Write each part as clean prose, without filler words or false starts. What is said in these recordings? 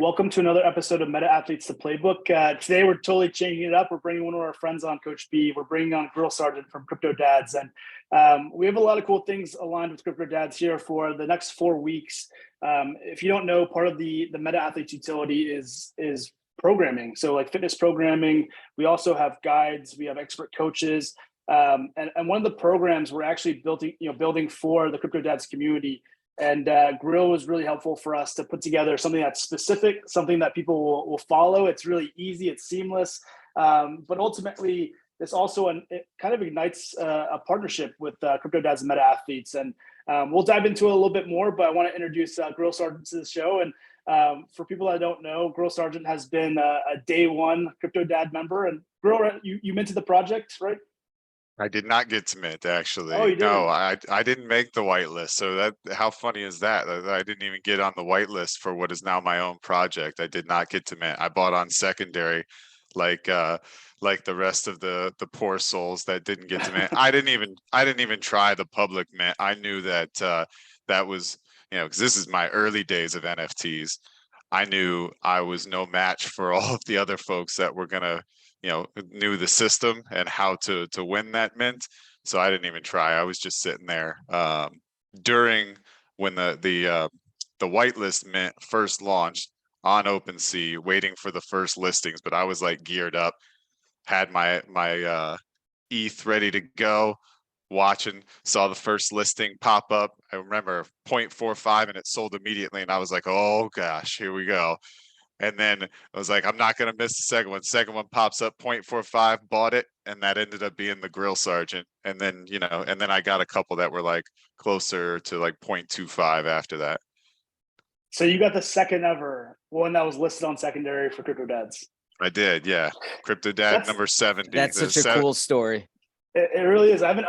Welcome to another episode of MetaAthletes, the Playbook. Today, we're totally changing it up. We're bringing one of our friends on, Coach B. We're bringing on Girl Sergeant from CryptoDads. And we have a lot of cool things aligned with CryptoDads here for the next 4 weeks. If you don't know, part of the MetaAthletes utility is programming. So like fitness programming. We also have guides. We have expert coaches. And one of the programs we're actually building for the CryptoDads community. And Grill was really helpful for us to put together something that's specific, something that people will follow. It's really easy, it's seamless. But ultimately, this also it kind of ignites a partnership with CryptoDads and MetaAthletes. And we'll dive into it a little bit more, but I want to introduce Grill Sergeant to the show. And for people that don't know, Grill Sergeant has been a day one CryptoDad member. And Grill, you minted the project, right? I did not get to mint, actually. Oh, you didn't? No, I didn't make the whitelist. So that, how funny is that? I didn't even get on the whitelist for what is now my own project. I did not get to mint. I bought on secondary, like the rest of the poor souls that didn't get to mint. I didn't even try the public mint. I knew that that was, because this is my early days of NFTs. I knew I was no match for all of the other folks that were gonna, knew the system and how to win that mint. So I didn't even try. I was just sitting there during when the whitelist mint first launched on OpenSea, waiting for the first listings. But I was like geared up, had my ETH ready to go, watching, saw the first listing pop up. I remember 0.45 and it sold immediately. And I was like, oh gosh, here we go. And then I was like, I'm not going to miss the second one. Second one pops up, 0.45, bought it. And that ended up being the Grill Sergeant. And then, and then I got a couple that were like closer to like 0.25 after that. So you got the second ever one that was listed on secondary for CryptoDads. I did, yeah. CryptoDad number 70. That's such a cool story. It really is. I haven't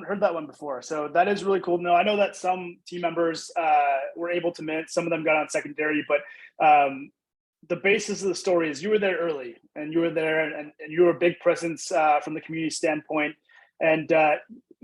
heard that one before. So that is really cool. No, I know that some team members were able to mint. Some of them got on secondary, but the basis of the story is you were there early, and you were there, and you were a big presence from the community standpoint. And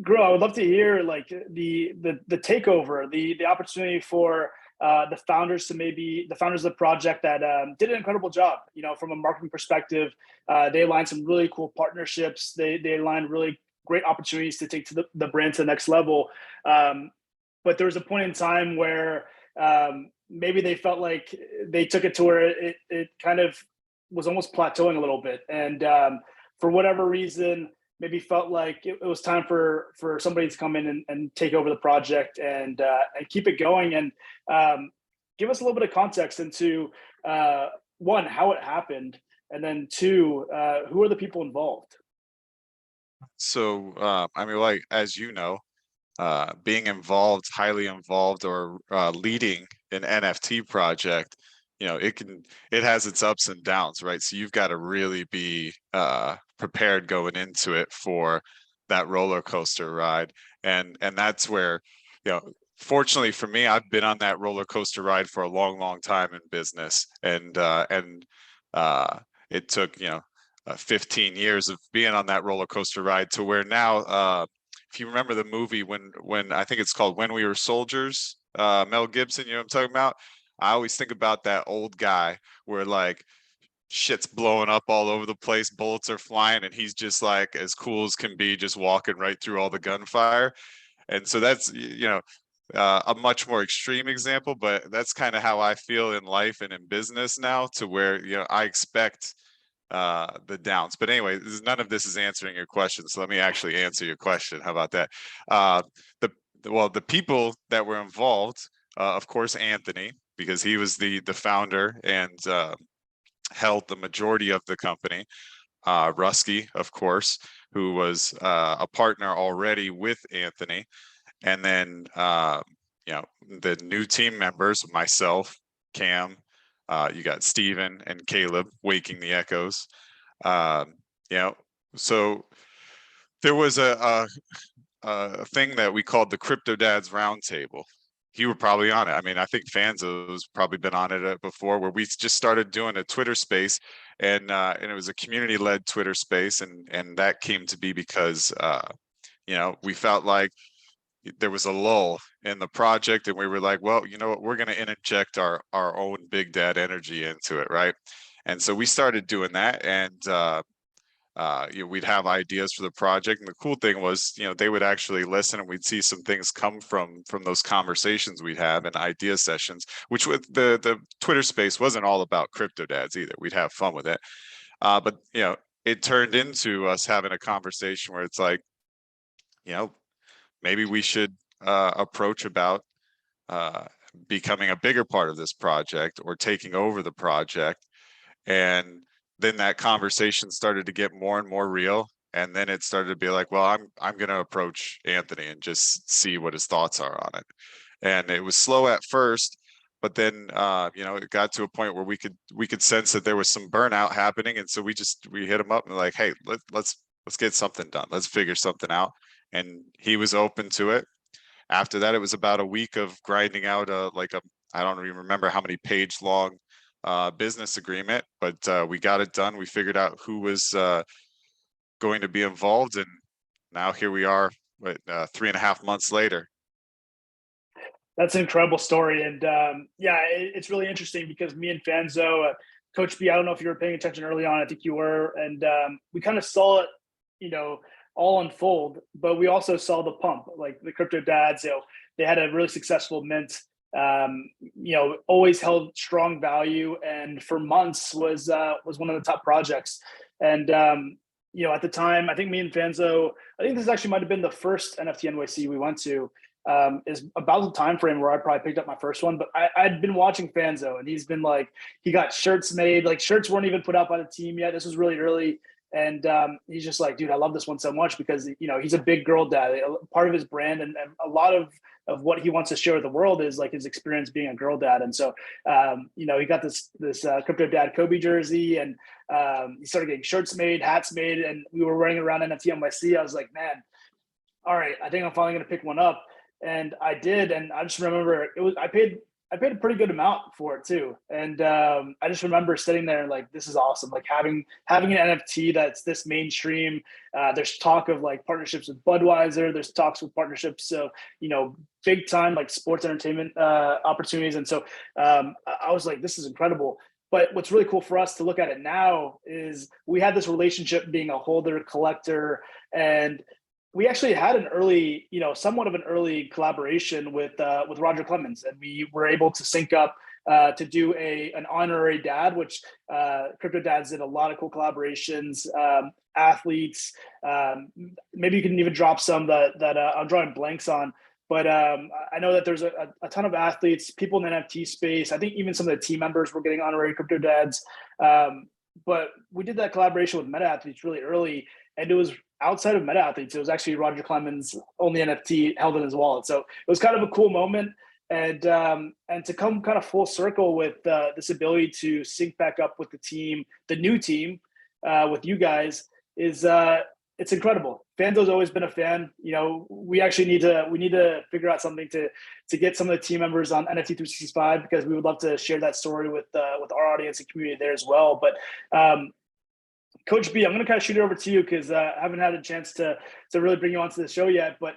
Grill, I would love to hear like the takeover, the opportunity for the founders of the project that did an incredible job. From a marketing perspective, they aligned some really cool partnerships. They aligned really great opportunities to take the brand to the next level. But there was a point in time where maybe they felt like they took it to where it kind of was almost plateauing a little bit. And for whatever reason, maybe felt like it was time for somebody to come in and take over the project and keep it going. And give us a little bit of context into one, how it happened, and then two, who are the people involved? So, like, as you know, being involved, highly involved, or leading an NFT project, it has its ups and downs, right? So you've got to really be prepared going into it for that roller coaster ride, and that's where, fortunately for me, I've been on that roller coaster ride for a long time in business, and it took 15 years of being on that roller coaster ride to where now. If you remember the movie when I think it's called When We Were Soldiers, Mel Gibson, you know what I'm talking about? I always think about that old guy where like shit's blowing up all over the place, bullets are flying, and he's just like as cool as can be, just walking right through all the gunfire. And so that's, a much more extreme example, but that's kind of how I feel in life and in business now, to where, I expect the downs. But anyway, none of this is answering your question, so let me actually answer your question. How about that? The people that were involved, of course, Anthony, because he was the founder and held the majority of the company. Rusky, of course, who was a partner already with Anthony, and then the new team members, myself, Cam. You got Steven and Caleb waking the echoes. So there was a thing that we called the CryptoDads Roundtable. You were probably on it. I mean, I think Fanzo's probably been on it before, where we just started doing a Twitter space, and it was a community-led Twitter space, and that came to be because we felt like there was a lull in the project, and we were like, well, you know what, we're going to inject our own big dad energy into it, right? And so we started doing that, and we'd have ideas for the project. And the cool thing was, they would actually listen, and we'd see some things come from those conversations we'd have and idea sessions, which with the Twitter space wasn't all about crypto dads either. We'd have fun with it. But it turned into us having a conversation where it's like, maybe we should approach about becoming a bigger part of this project or taking over the project. And then that conversation started to get more and more real. And then it started to be like, well, I'm going to approach Anthony and just see what his thoughts are on it. And it was slow at first, but then it got to a point where we could sense that there was some burnout happening. And so we hit him up and like, hey, let's get something done. Let's figure something out. And he was open to it. After that, it was about a week of grinding out I don't even remember how many page long business agreement, but we got it done. We figured out who was going to be involved, and now here we are, 3.5 months later. That's an incredible story. And it's really interesting because me and Fanzo, Coach B, I don't know if you were paying attention early on, I think you were, and we kind of saw it, all unfold, but we also saw the pump, like the Crypto Dads, they had a really successful mint, always held strong value, and for months was one of the top projects. And at the time, I think me and Fanzo, I think this actually might have been the first NFT NYC we went to, is about the time frame where I probably picked up my first one. But I'd been watching Fanzo, and he's been like, he got shirts made, like shirts weren't even put out by the team yet. This was really early. And he's just like, dude, I love this one so much because, he's a big girl dad. Part of his brand and a lot of what he wants to share with the world is like his experience being a girl dad. And so, he got this Crypto Dad Kobe jersey, and he started getting shirts made, hats made, and we were running around NFT NYC. I was like, man, all right, I think I'm finally going to pick one up. And I did. And I just remember I paid a pretty good amount for it too. And I just remember sitting there and like, this is awesome. Like having an NFT that's this mainstream. There's talk of like partnerships with Budweiser. There's talks with partnerships. So, big time like sports entertainment opportunities. And so I was like, this is incredible. But what's really cool for us to look at it now is we had this relationship being a holder, collector, and we actually had an early, somewhat of an early collaboration with Roger Clemens, and we were able to sync up to do an honorary dad, which Crypto Dads did a lot of cool collaborations, athletes. Maybe you can even drop some that I'm drawing blanks on. But I know that there's a ton of athletes, people in the NFT space. I think even some of the team members were getting honorary Crypto Dads. But we did that collaboration with MetaAthletes really early, and it was outside of MetaAthletes. It was actually Roger Clemens' only NFT held in his wallet. So it was kind of a cool moment. And to come kind of full circle with this ability to sync back up with the team, the new team, with you guys is it's incredible. Fanzo's always been a fan. We actually need to figure out something to get some of the team members on NFT 365 because we would love to share that story with our audience and community there as well. But Coach B, I'm going to kind of shoot it over to you because I haven't had a chance to really bring you onto the show yet. But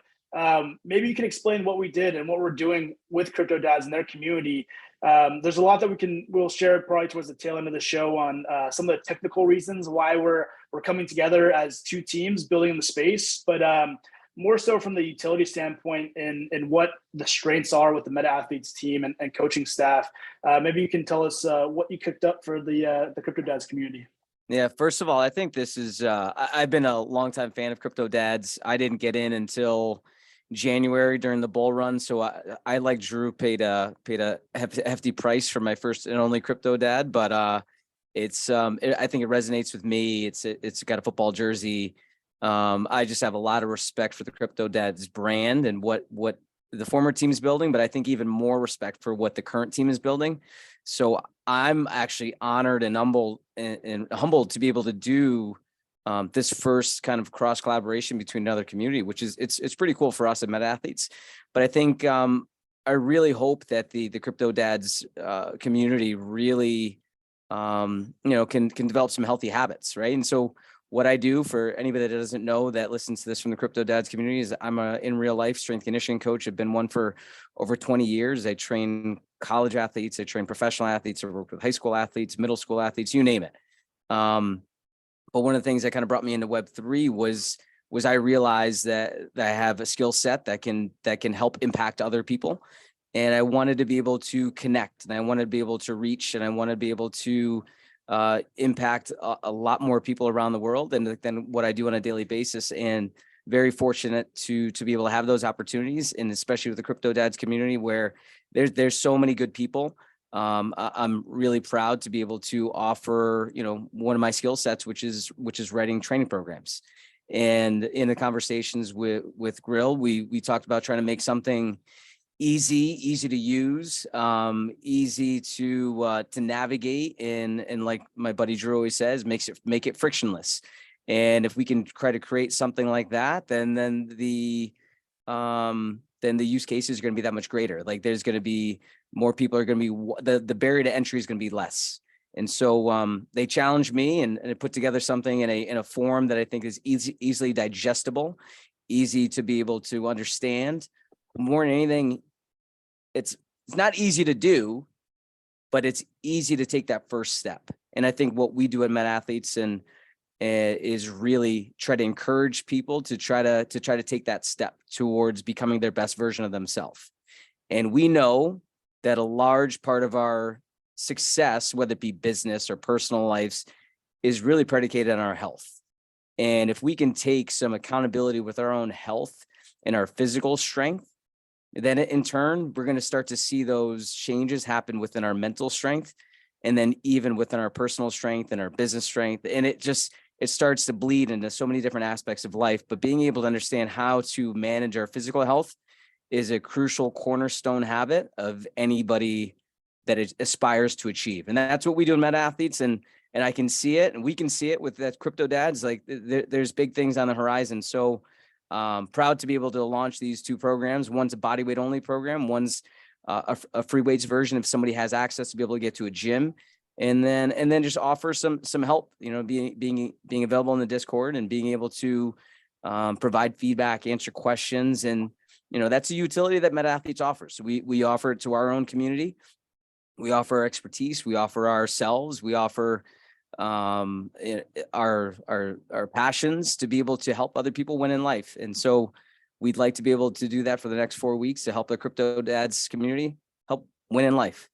maybe you can explain what we did and what we're doing with Crypto Dads and their community. There's a lot that we'll share probably towards the tail end of the show on some of the technical reasons why we're coming together as two teams building in the space, but more so from the utility standpoint and what the strengths are with the MetaAthletes team and coaching staff. Maybe you can tell us what you cooked up for the Crypto Dads community. Yeah, first of all, I think this is, I've been a longtime fan of Crypto Dads. I didn't get in until January during the bull run. So I like Drew paid a hefty price for my first and only Crypto Dad, but I think it resonates with me. It's got a football jersey. I just have a lot of respect for the Crypto Dads brand and what the former team is building, but I think even more respect for what the current team is building. So I'm actually honored and humbled to be able to do this first kind of cross collaboration between another community, which is it's pretty cool for us at MetaAthletes. But I think I really hope that the Crypto Dads community really can develop some healthy habits, right? And so what I do, for anybody that doesn't know that listens to this from the Crypto Dads community, is I'm a in real life strength conditioning coach. I've been one for over 20 years. I train college athletes. I train professional athletes. I work with high school athletes, middle school athletes, you name it. But one of the things that kind of brought me into Web3 was I realized that I have a skill set that can help impact other people. And I wanted to be able to connect, and I wanted to be able to reach, and I want to be able to impact a lot more people around the world than what I do on a daily basis. And very fortunate to be able to have those opportunities, and especially with the Crypto Dads community, where there's so many good people. I'm really proud to be able to offer, one of my skill sets, which is writing training programs. And in the conversations with Grill, we talked about trying to make something easy to use, easy to navigate, and like my buddy Drew always says, make it frictionless. And if we can try to create something like that, then the use cases are going to be that much greater. Like, there's going to be more people are going to be, the barrier to entry is going to be less. And so they challenged me and put together something in a form that I think is easily digestible, easy to be able to understand. More than anything, it's not easy to do, but it's easy to take that first step. And I think what we do at MetaAthletes and is really try to encourage people to try to take that step towards becoming their best version of themselves. And we know that a large part of our success, whether it be business or personal lives, is really predicated on our health. And if we can take some accountability with our own health and our physical strength, then in turn, we're going to start to see those changes happen within our mental strength, and then even within our personal strength and our business strength. And it starts to bleed into so many different aspects of life. But being able to understand how to manage our physical health is a crucial cornerstone habit of anybody that aspires to achieve. And that's what we do in MetaAthletes. And I can see it, and we can see it with that Crypto Dads. Like, there's big things on the horizon. So proud to be able to launch these two programs. One's a body weight only program. One's a free weights version if somebody has access to be able to get to a gym. And then just offer some help, being available in the Discord and being able to provide feedback, answer questions. And, that's a utility that MetaAthletes offers. So we offer it to our own community. We offer our expertise. We offer ourselves. We offer our passions to be able to help other people win in life. And so we'd like to be able to do that for the next 4 weeks to help the Crypto Dads community help win in life.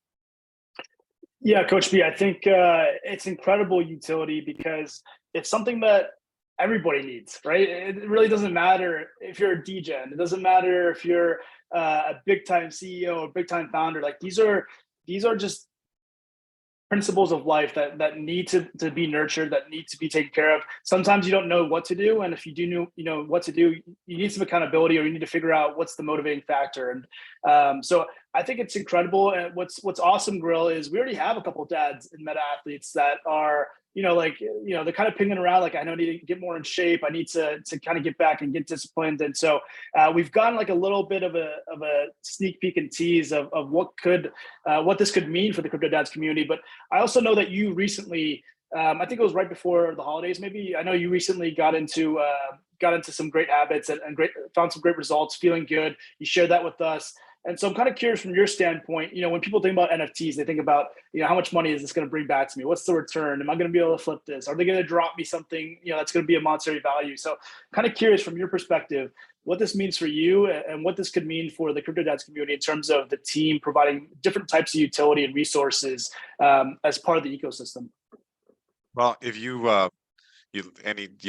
Yeah, Coach B, I think it's incredible utility because it's something that everybody needs, right? It really doesn't matter if you're a DGen. It doesn't matter if you're a big time CEO or big time founder. Like, these are just principles of life that need to be nurtured, that need to be taken care of. Sometimes you don't know what to do, and if you do know what to do, you need some accountability, or you need to figure out what's the motivating factor. And so I think it's incredible. And what's awesome, Grill, is we already have a couple of dads in MetaAthletes that are they're kind of pinging around, like, I know I need to get more in shape. I need to kind of get back and get disciplined. And so we've gotten like a little bit of a sneak peek and tease of what this could mean for the Crypto Dads community. But I also know that you recently, I think it was right before the holidays, maybe. I know you recently got into some great habits and found some great results, feeling good. You shared that with us. And so I'm kind of curious from your standpoint, when people think about NFTs, they think about, how much money is this going to bring back to me? What's the return? Am I going to be able to flip this? Are they going to drop me something, that's going to be a monetary value? So kind of curious from your perspective, what this means for you and what this could mean for the Crypto Dads community in terms of the team providing different types of utility and resources as part of the ecosystem. Well, if you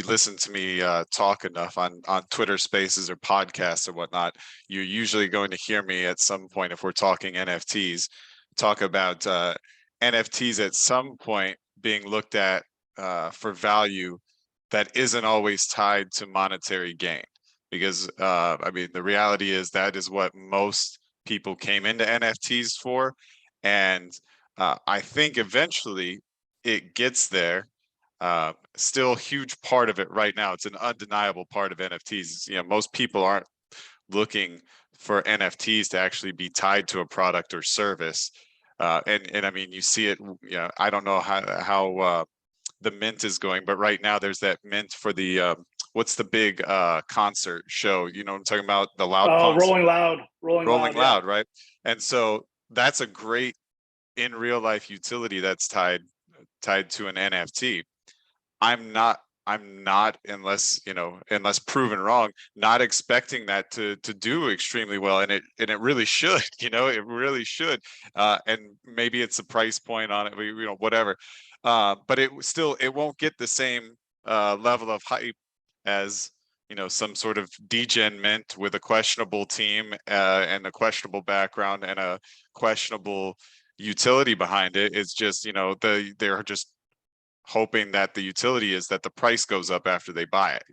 listen to me talk enough on Twitter Spaces or podcasts or whatnot, you're usually going to hear me at some point, if we're talking NFTs, talk about NFTs at some point being looked at for value that isn't always tied to monetary gain. Because the reality is that is what most people came into NFTs for. And I think eventually it gets there. Still a huge part of it right now. It's an undeniable part of NFTs. Most people aren't looking for NFTs to actually be tied to a product or service. And I mean, you see it, I don't know how the mint is going, but right now there's that mint for the what's the big concert show? You know what I'm talking about? The Loud Punks. Rolling Loud, yeah. right? And so that's a great in real life utility that's tied to an NFT. I'm not unless proven wrong, not expecting that to do extremely well, and it really should. It really should. And maybe it's a price point on it, whatever. But it won't get the same level of hype as some sort of degen mint with a questionable team and a questionable background and a questionable utility behind it. It's just they're just hoping that the utility is that the price goes up after they buy it.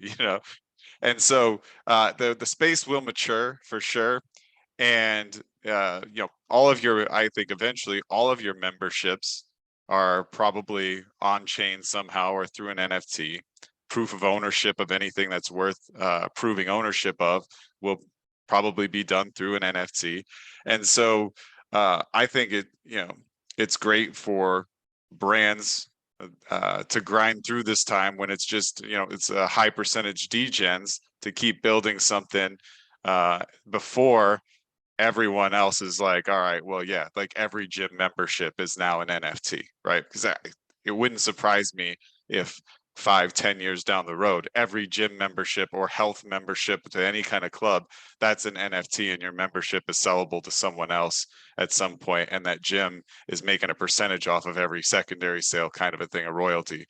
And so the space will mature for sure. And I think eventually all of your memberships are probably on chain somehow or through an NFT. Proof of ownership of anything that's worth proving ownership of will probably be done through an NFT. And so I think it's great for brands to grind through this time when it's just it's a high percentage degens, to keep building something before everyone else is like, all right, well, yeah, like every gym membership is now an NFT, right? Because it wouldn't surprise me if 5-10 years down the road, every gym membership or health membership to any kind of club, that's an NFT, and your membership is sellable to someone else at some point, and that gym is making a percentage off of every secondary sale, kind of a thing, a royalty.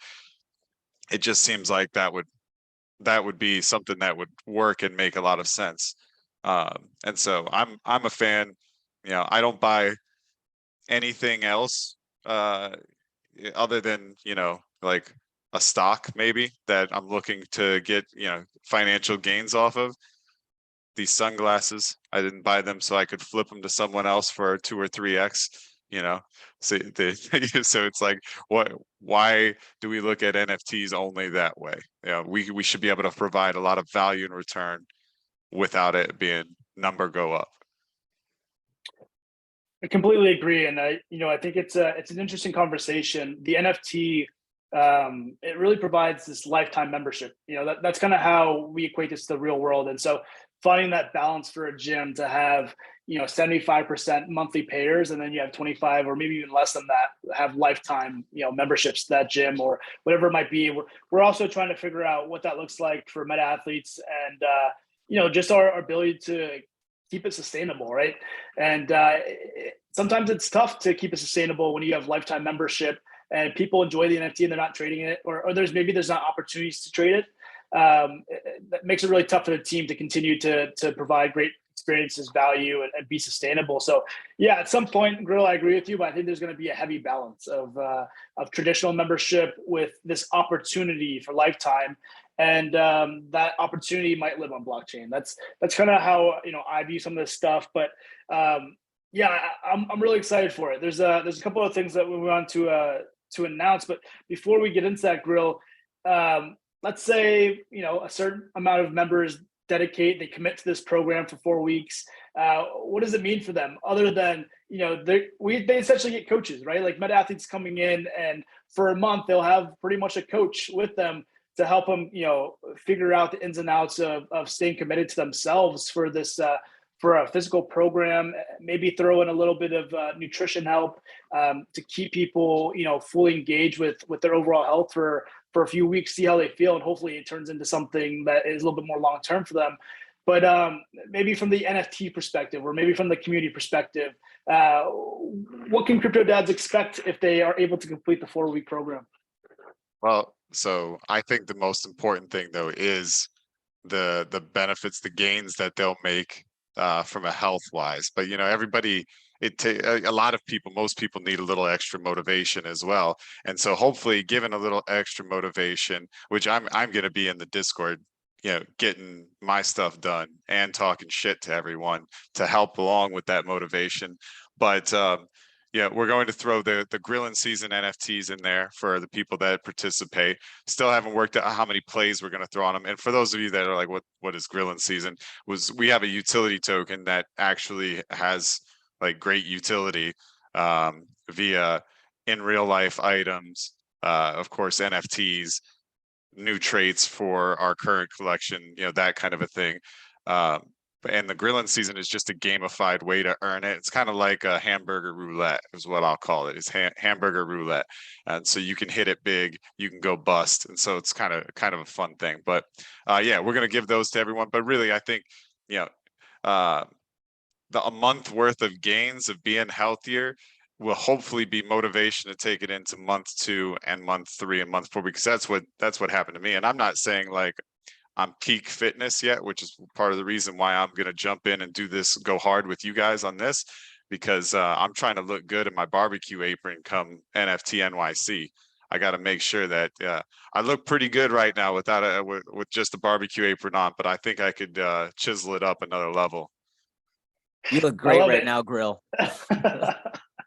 It just seems like that would be something that would work and make a lot of sense. And so I'm a fan. I don't buy anything else other than like a stock maybe that I'm looking to get financial gains off of. These sunglasses, I didn't buy them so I could flip them to someone else for 2 or 3x. So so it's like, why do we look at NFTs only that way? We should be able to provide a lot of value in return without it being number go up. I completely agree, and I think it's an interesting conversation. The NFT, it really provides this lifetime membership. That's kind of how we equate this to the real world, and so finding that balance for a gym to have 75% monthly payers, and then you have 25 or maybe even less than that have lifetime memberships to that gym or whatever it might be. We're also trying to figure out what that looks like for MetaAthletes and just our ability to keep it sustainable, right? And sometimes it's tough to keep it sustainable when you have lifetime membership and people enjoy the NFT and they're not trading it, or there's not opportunities to trade it. That makes it really tough for the team to continue to provide great experiences, value, and be sustainable. So yeah, at some point, Grill, I agree with you, but I think there's going to be a heavy balance of traditional membership with this opportunity for lifetime. And that opportunity might live on blockchain. That's kind of how I view some of this stuff. But yeah, I'm really excited for it. There's a couple of things that we want to announce, but before we get into that, Grill, let's say a certain amount of members they commit to this program for 4 weeks. What does it mean for them other than they essentially get coaches, right? Like MetaAthletes coming in, and for a month they'll have pretty much a coach with them to help them figure out the ins and outs of staying committed to themselves for this for a physical program, maybe throw in a little bit of nutrition help to keep people fully engaged with their overall health for a few weeks, see how they feel, and hopefully it turns into something that is a little bit more long-term for them. But maybe from the NFT perspective, or maybe from the community perspective, what can Crypto Dads expect if they are able to complete the 4-week program? Well, so I think the most important thing though is the benefits, the gains that they'll make from a health wise. But everybody, a lot of people, most people need a little extra motivation as well. And so hopefully given a little extra motivation, which I'm going to be in the Discord, getting my stuff done and talking shit to everyone to help along with that motivation. But we're going to throw the grilling season NFTs in there for the people that participate. Still haven't worked out how many plays we're going to throw on them. And for those of you that are like, what is grilling season? We have a utility token that actually has like great utility via in real life items, of course, NFTs, new traits for our current collection, that kind of a thing. And the grilling season is just a gamified way to earn it. It's kind of like a hamburger roulette is what I'll call it. It's hamburger roulette. And so you can hit it big, you can go bust. And so it's kind of a fun thing. But yeah, we're going to give those to everyone. But really, I think, a month worth of gains of being healthier will hopefully be motivation to take it into month 2 and month 3 and month 4, because that's what happened to me. And I'm not saying like I'm peak fitness yet, which is part of the reason why I'm going to jump in and do this, go hard with you guys on this, because I'm trying to look good in my barbecue apron come NFT NYC. I got to make sure that I look pretty good right now without with just a barbecue apron on, but I think I could chisel it up another level. You look great right now, Grill.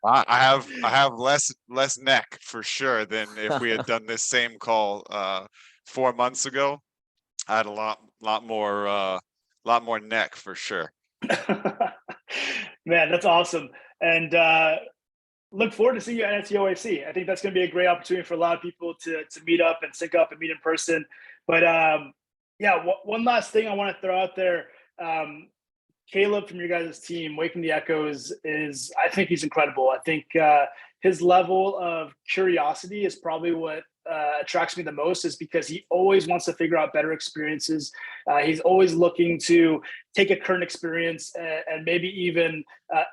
I have less neck for sure than if we had done this same call 4 months ago. I had a lot more neck for sure. Man, that's awesome. And look forward to seeing you at NFTOAC. I think that's going to be a great opportunity for a lot of people to meet up and sync up and meet in person. But yeah, one last thing I want to throw out there. Caleb from your guys' team, Waking the Echoes, I think he's incredible. I think his level of curiosity is probably what attracts me the most, is because he always wants to figure out better experiences. He's always looking to take a current experience and maybe even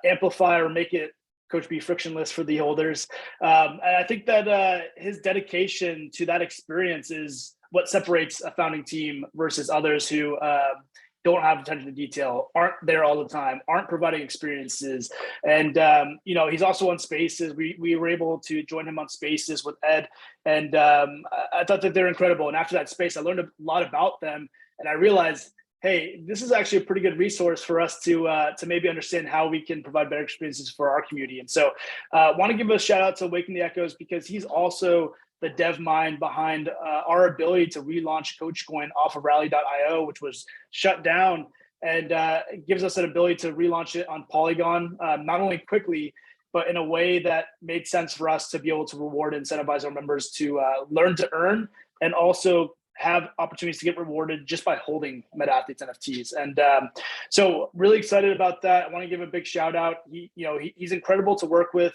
amplify or make it, Coach B, frictionless for the holders. And I think that his dedication to that experience is what separates a founding team versus others who don't have attention to detail, aren't there all the time, aren't providing experiences. And, he's also on Spaces. We were able to join him on Spaces with Ed. And I thought that they're incredible. And after that space, I learned a lot about them. And I realized, hey, this is actually a pretty good resource for us to maybe understand how we can provide better experiences for our community. And so I want to give a shout out to Waking the Echoes, because he's also the dev mind behind our ability to relaunch CoachCoin off of Rally.io, which was shut down, and it gives us an ability to relaunch it on Polygon, not only quickly, but in a way that made sense for us to be able to reward and incentivize our members to learn to earn, and also have opportunities to get rewarded just by holding MetaAthletes NFTs. And so really excited about that. I want to give a big shout out. He's incredible to work with.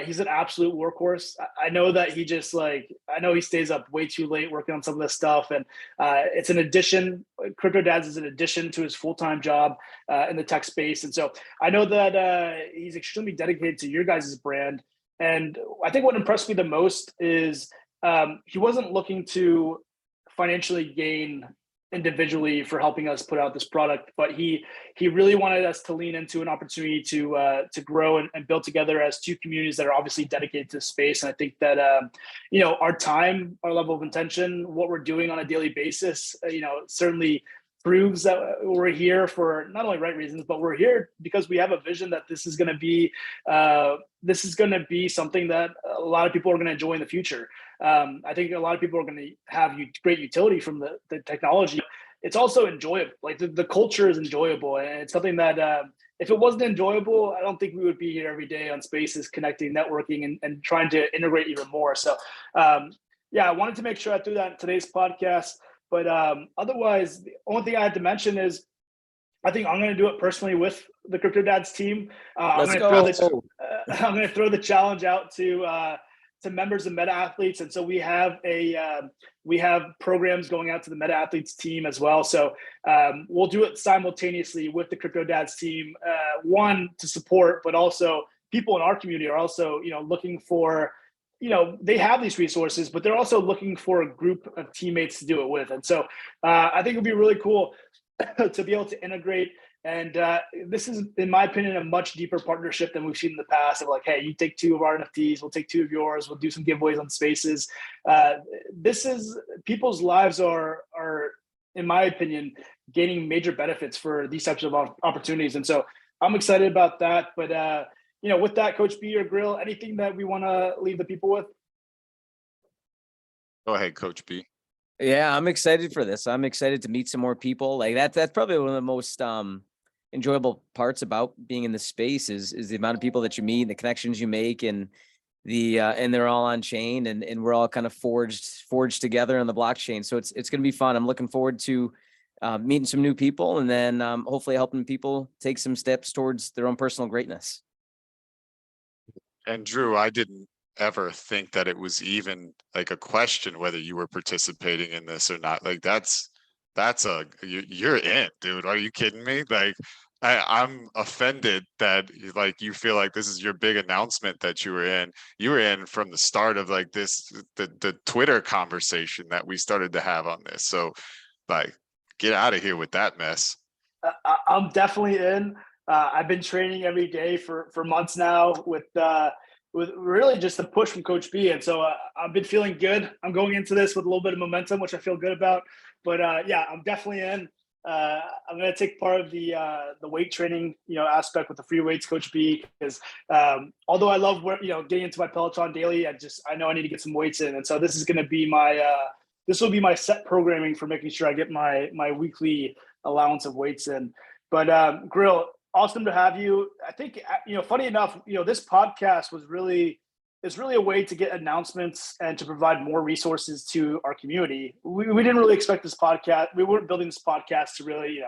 He's an absolute workhorse. I know that I know he stays up way too late working on some of this stuff. And it's an addition. CryptoDads is an addition to his full-time job in the tech space. And so I know that he's extremely dedicated to your guys' brand. And I think what impressed me the most is he wasn't looking to financially gain individually for helping us put out this product, but he really wanted us to lean into an opportunity to grow and build together as two communities that are obviously dedicated to space. And I think that our time, our level of intention, what we're doing on a daily basis, certainly proves that we're here for not only right reasons, but we're here because we have a vision that this is going to be something that a lot of people are going to enjoy in the future. I think a lot of people are going to have great utility from the technology. It's also enjoyable. Like the culture is enjoyable, and it's something that if it wasn't enjoyable, I don't think we would be here every day on Spaces, connecting, networking, and trying to integrate even more. So I wanted to make sure I threw that in today's podcast. But otherwise, the only thing I had to mention is I think I'm going to do it personally with the CryptoDads team. I'm going to throw the challenge out to members of MetaAthletes, and so we have programs going out to the MetaAthletes team as well. So we'll do it simultaneously with the CryptoDads team. One, to support, but also people in our community are also looking for. They have these resources, but they're also looking for a group of teammates to do it with. And so I think it'd be really cool to be able to integrate. And this is, in my opinion, a much deeper partnership than we've seen in the past of like, hey, you take 2 of our NFTs, we'll take 2 of yours, we'll do some giveaways on Spaces. People's lives are, in my opinion, gaining major benefits for these types of opportunities. And so I'm excited about that. But with that, Coach B or Grill, anything that we want to leave the people with? Go ahead, Coach B. Yeah, I'm excited for this. I'm excited to meet some more people. Like that's probably one of the most enjoyable parts about being in the space is the amount of people that you meet, the connections you make, and and they're all on chain, and we're all kind of forged together on the blockchain. So it's going to be fun. I'm looking forward to meeting some new people, and then hopefully helping people take some steps towards their own personal greatness. And Drew, I didn't ever think that it was even like a question whether you were participating in this or not. Like you're in, dude. Are you kidding me? Like I'm offended that like you feel like this is your big announcement that you were in. You were in from the start of like the Twitter conversation that we started to have on this. So like get out of here with that mess. I'm definitely in. I've been training every day for months now with really just the push from Coach B, and so I've been feeling good. I'm going into this with a little bit of momentum, which I feel good about. But yeah, I'm definitely in. I'm going to take part of the weight training, aspect with the free weights Coach B, because although I love getting into my Peloton daily, I know I need to get some weights in, and so this is going to be this will be my set programming for making sure I get my weekly allowance of weights in. But Grill, awesome to have you. I think, funny enough, this podcast is really a way to get announcements and to provide more resources to our community. We didn't really expect this podcast. We weren't building this podcast to really,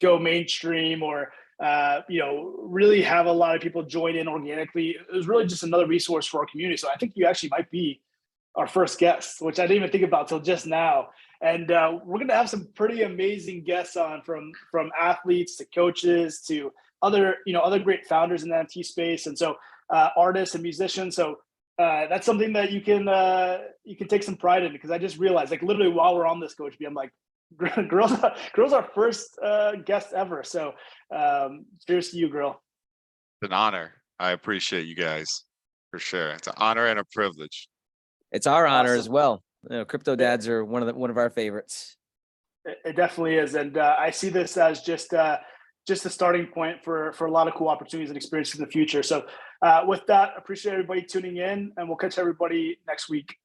go mainstream or, really have a lot of people join in organically. It was really just another resource for our community. So I think you actually might be our first guest, which I didn't even think about till just now. And we're going to have some pretty amazing guests on, from athletes to coaches to other great founders in the NFT space. And so artists and musicians. So that's something that you can take some pride in, because I just realized, like, literally while we're on this, Coach B, I'm like, girls our first guest ever. So cheers to you, girl. It's an honor. I appreciate you guys for sure. It's an honor and a privilege. It's our honor as well. Crypto Dads are one of our favorites. It definitely is, and I see this as just a starting point for a lot of cool opportunities and experiences in the future. So with that, appreciate everybody tuning in, and we'll catch everybody next week.